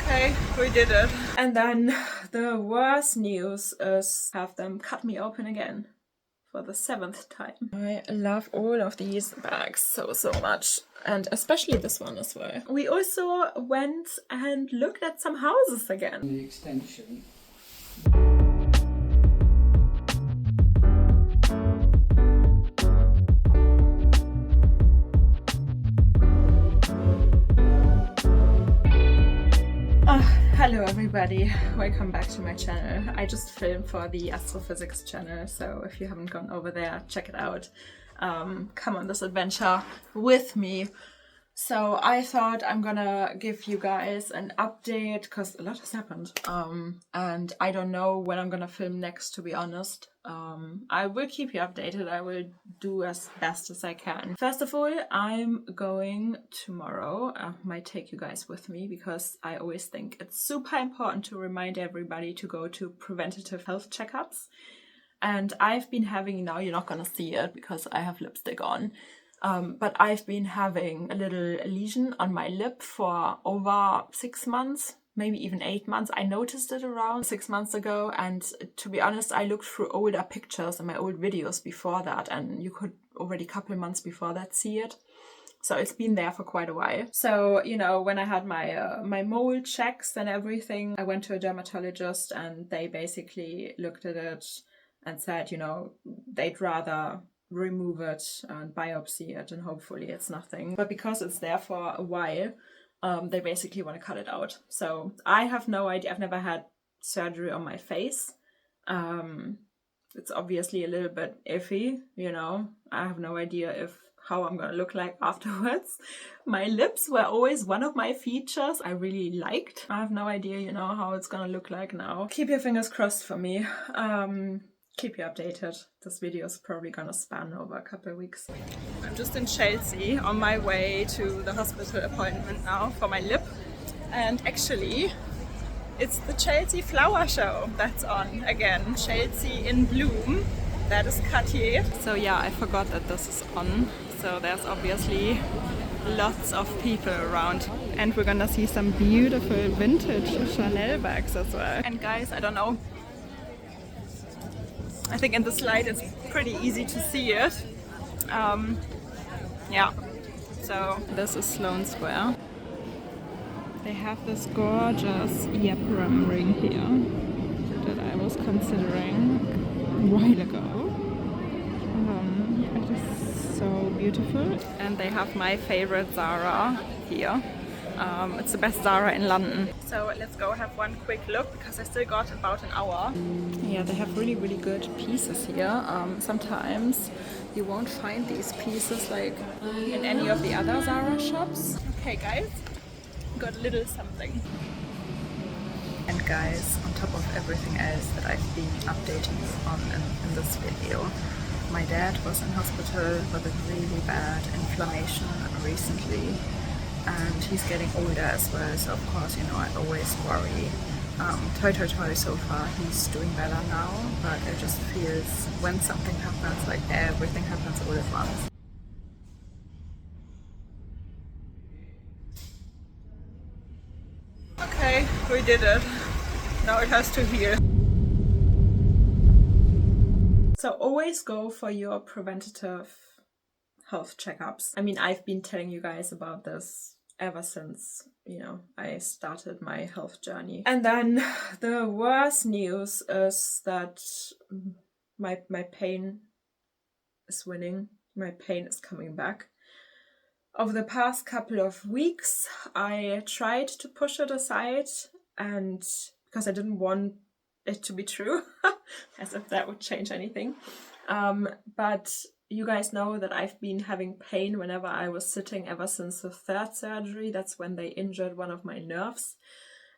Okay, we did it. And then the worst news is have them cut me open again for the 7th time. I love all of these bags so much, and especially this one as well. We also went and looked at some houses again. The extension. Hello everybody, welcome back to my channel. I just filmed for the astrophysics channel, so if you haven't gone over there, check it out. Come on this adventure with me. So I thought I'm gonna give you guys an update because a lot has happened, and I don't know when I'm gonna film next, to be honest. I will keep you updated. I will do as best as I can. First of all, I'm going tomorrow. I might take you guys with me because I always think it's super important to remind everybody to go to preventative health checkups. And I've been having, now you're not gonna see it because I have lipstick on, but I've been having a little lesion on my lip for over 6 months, maybe even 8 months. I noticed it around 6 months ago, and to be honest, I looked through older pictures and my old videos before that, and you could already a couple of months before that see it. So it's been there for quite a while. So, you know, when I had my my mole checks and everything, I went to a dermatologist and they basically looked at it and said, you know, they'd rather remove it and biopsy it and hopefully it's nothing. But because it's there for a while, they basically want to cut it out. So I have no idea. I've never had surgery on my face. It's obviously a little bit iffy, you know. I have no idea how I'm gonna look like afterwards. My lips were always one of my features I really liked. I have no idea, you know, how it's gonna look like now. Keep your fingers crossed for me. Keep you updated. This video is probably gonna span over a couple of weeks. I'm just in Chelsea on my way to the hospital appointment now for my lip. And actually, it's the Chelsea flower show that's on again. Chelsea in bloom. That is Cartier. So yeah, I forgot that this is on. So there's obviously lots of people around. And we're gonna see some beautiful vintage Chanel bags as well. And guys, I don't know, I think in this light it's pretty easy to see it. Yeah, so this is Sloane Square. They have this gorgeous Yepram ring here that I was considering a while ago. It is so beautiful. And they have my favorite Zara here. It's the best Zara in London. So let's go have one quick look because I still got about an hour. Yeah, they have really good pieces here. Sometimes you won't find these pieces like in any of the other Zara shops. Okay guys, got a little something. And guys, on top of everything else that I've been updating you on in this video, my dad was in hospital with a really bad inflammation recently. And he's getting older as well, so of course, you know, I always worry. Toy, so far he's doing better now, but it just feels when something happens, like everything happens all at once. Okay, we did it. Now it has to heal. So always go for your preventative health checkups. I mean, I've been telling you guys about this ever since, you know, I started my health journey. And then the worst news is that my pain is winning. My pain is coming back. Over the past couple of weeks, I tried to push it aside, and because I didn't want it to be true, as if that would change anything. But you guys know that I've been having pain whenever I was sitting ever since the 3rd surgery. That's when they injured one of my nerves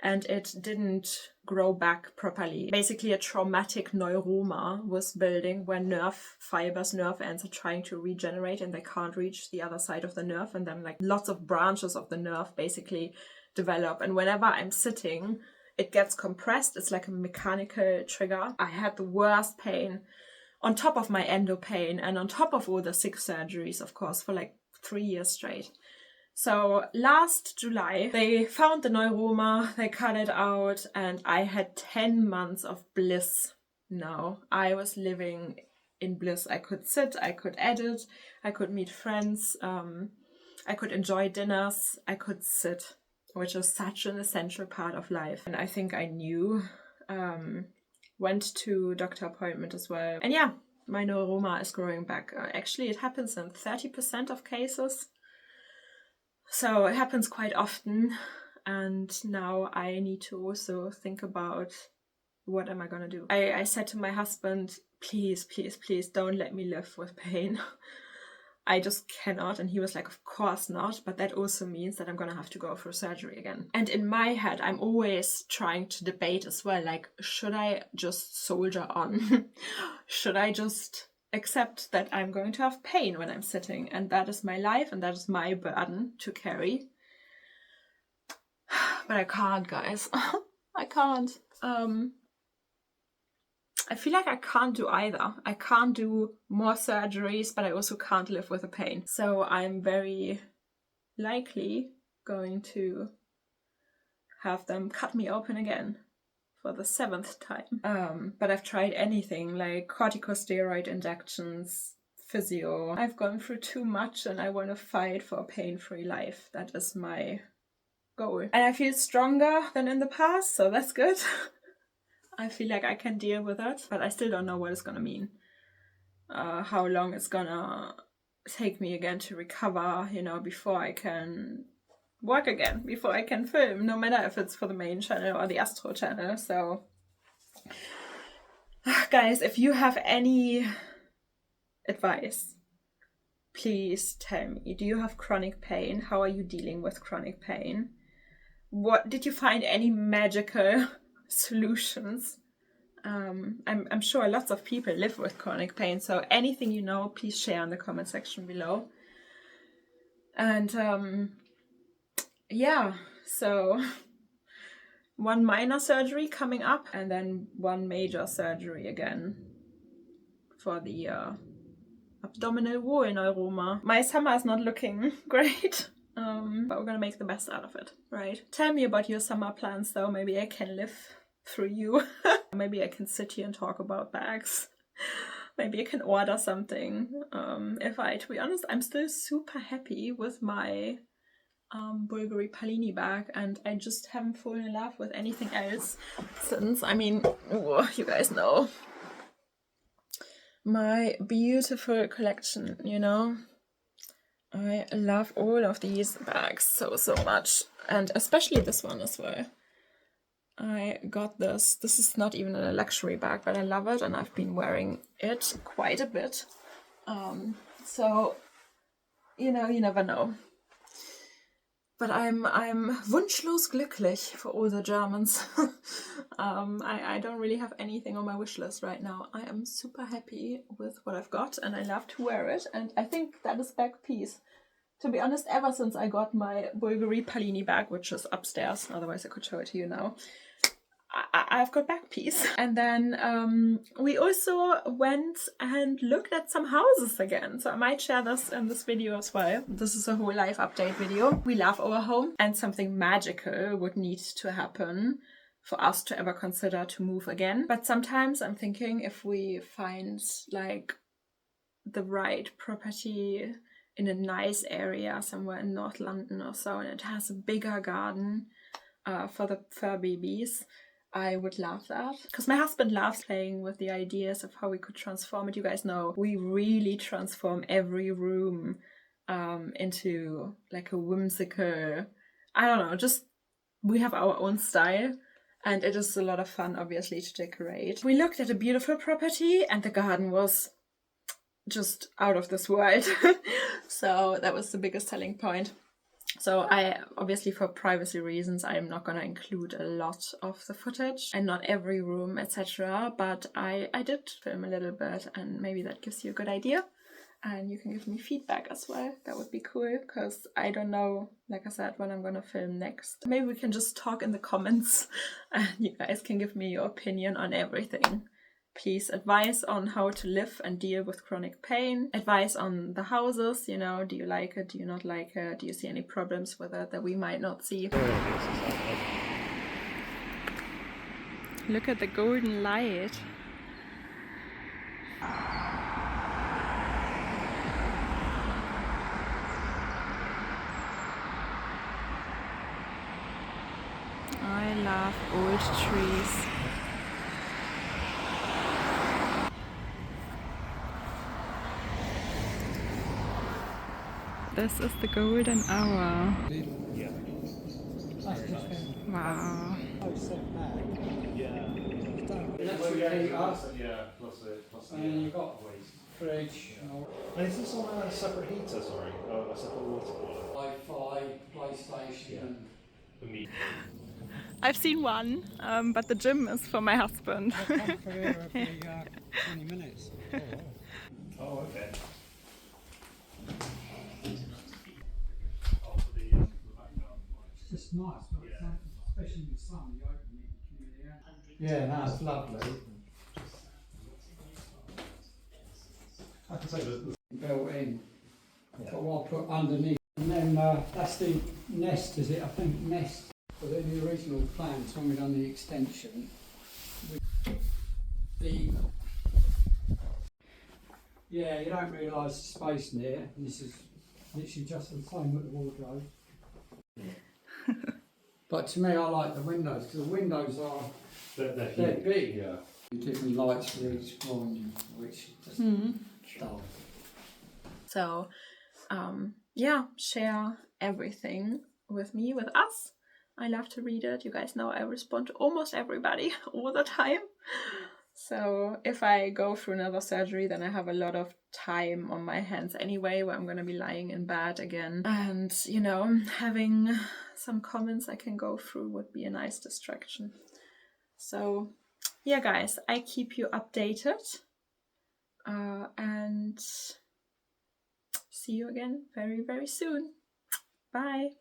and it didn't grow back properly. Basically a traumatic neuroma was building where nerve fibers, nerve ends are trying to regenerate and they can't reach the other side of the nerve, and then like lots of branches of the nerve basically develop. And whenever I'm sitting, it gets compressed. It's like a mechanical trigger. I had the worst pain on top of my endo pain and on top of all the 6 surgeries, of course, for like 3 years straight. So last July, they found the neuroma, they cut it out, and I had 10 months of bliss. No, I was living in bliss. I could sit, I could edit, I could meet friends, I could enjoy dinners, I could sit, which is such an essential part of life. And I think I knew, went to doctor appointment as well. And yeah, my neuroma is growing back. Actually, it happens in 30% of cases. So it happens quite often, and now I need to also think about what am I gonna do. I said to my husband, please, please, please don't let me live with pain. I just cannot. And he was like, of course not, but that also means that I'm gonna have to go through surgery again. And in my head, I'm always trying to debate as well, like, should I just soldier on? Should I just accept that I'm going to have pain when I'm sitting, and that is my life and that is my burden to carry? But I can't, guys. I can't. I feel like I can't do either. I can't do more surgeries, but I also can't live with the pain. So I'm very likely going to have them cut me open again for the 7th time. But I've tried anything like corticosteroid injections, physio. I've gone through too much and I want to fight for a pain-free life. That is my goal. And I feel stronger than in the past, so that's good. I feel like I can deal with it, but I still don't know what it's gonna mean. How long it's gonna take me again to recover, you know, before I can work again, before I can film, no matter if it's for the main channel or the Astro channel. So guys, if you have any advice, please tell me. Do you have chronic pain? How are you dealing with chronic pain? What did you find any magical solutions? I'm sure lots of people live with chronic pain, so anything you know, please share in the comment section below. And yeah, so one minor surgery coming up and then one major surgery again for the abdominal wall neuroma. My summer is not looking great, but we're gonna make the best out of it, right? Tell me about your summer plans though, maybe I can live through you. Maybe I can sit here and talk about bags. Maybe I can order something. To be honest, I'm still super happy with my Bvlgari Palini bag, and I just haven't fallen in love with anything else since, I mean, you guys know my beautiful collection, you know? I love all of these bags so much, and especially this one as well. I got this. This is not even a luxury bag, but I love it and I've been wearing it quite a bit. So, you know, you never know. But I'm wunschlos glücklich for all the Germans. I don't really have anything on my wish list right now. I am super happy with what I've got and I love to wear it. And I think that is back piece. To be honest, ever since I got my Bvlgari Palini bag, which is upstairs, otherwise I could show it to you now, I've got back piece. And then we also went and looked at some houses again. So I might share this in this video as well. This is a whole life update video. We love our home and something magical would need to happen for us to ever consider to move again. But sometimes I'm thinking if we find like the right property in a nice area somewhere in North London or so, and it has a bigger garden for the fur babies, I would love that. Because my husband loves playing with the ideas of how we could transform it. You guys know we really transform every room into like a whimsical, I don't know, just we have our own style. And it is a lot of fun, obviously, to decorate. We looked at a beautiful property and the garden was just out of this world. So that was the biggest selling point. So I, obviously for privacy reasons, I'm not gonna include a lot of the footage and not every room, etc. But I did film a little bit and maybe that gives you a good idea. And you can give me feedback as well. That would be cool because I don't know, like I said, when I'm gonna film next. Maybe we can just talk in the comments and you guys can give me your opinion on everything. Please, advice on how to live and deal with chronic pain. Advice on the houses, you know, do you like it, do you not like it, do you see any problems with it that we might not see? Look at the golden light. I love old trees. This is the golden hour. Yeah. Wow. And you've got fridge. And is this on a separate heater, sorry? Oh, a separate water boiler? Wi-Fi, PlayStation. For me. I've seen one, but the gym is for my husband. Come for here every 20 minutes. Oh, okay. It's just nice, especially in the sun, you open it, you can hear the air. Yeah, no, it's lovely. I can say that. Built in. But what I put underneath. And then that's the nest, is it? I think nest. But in the original plans, when we done the extension, yeah, you don't realise the space in there. This is literally just the same with the wardrobe. But to me, I like the windows because the windows are they're big. Yeah. Different lights for each one, which just dull. So, yeah, share everything with me, with us. I love to read it. You guys know I respond to almost everybody all the time. So if I go through another surgery, then I have a lot of time on my hands anyway, where I'm going to be lying in bed again. And, you know, having some comments I can go through would be a nice distraction. So, yeah, guys, I keep you updated. And see you again very, very soon. Bye.